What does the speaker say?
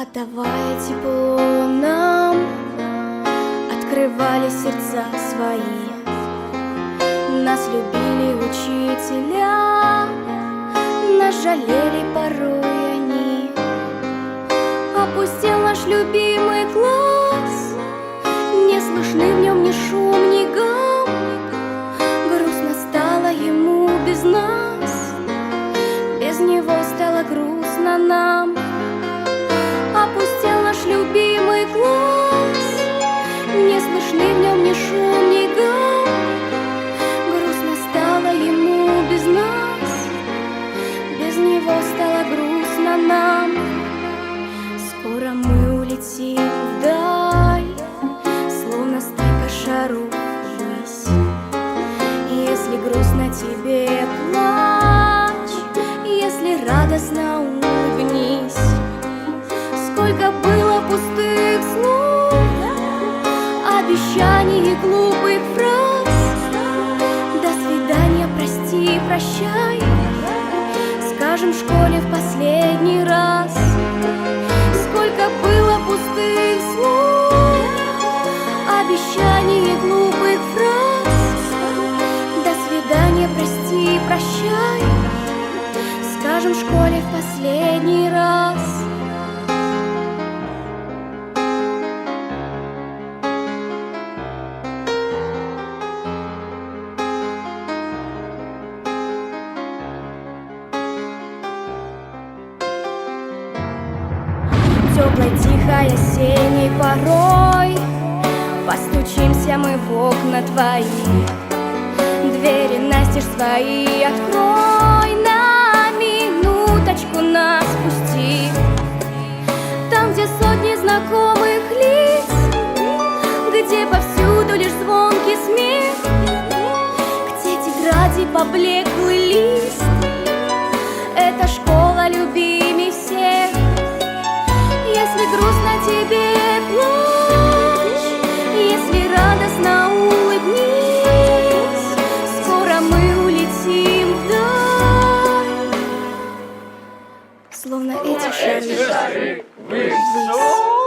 Отдавая тепло нам, открывали сердца свои. Нас любили учителя, нас жалели порой они. Опустел наш любимый класс, не слышны в нем ни шум, ни гам. Грустно стало ему без нас, без него стало грустно нам. Опустел наш любимый класс, не слышны в нем ни шум, ни гам. Грустно стало ему без нас, без него стало грустно нам. Скоро мы улетим вдаль, словно стайка шаров ввысь. Если грустно тебе, плачь, если радостно, улыбнись. Сколько было пустых слов, обещаний и глупых фраз. До свидания, прости, прощай, скажем в школе в последний раз. Сколько было пустых слов, обещаний и глупых фраз. До свидания, прости, прощай, скажем в школе в последний раз. Теплой, тихой осенней порой постучимся мы в окна твои. Двери настежь свои открой, на минуточку нас пусти. Там, где сотни знакомых лиц, где повсюду лишь звонкий смех, где тетради поблеклый лист. Это школа любимей всех. Если грустно тебе, плачь, если радостно, улыбнись. Скоро мы улетим вдаль, словно эти шары ввысь.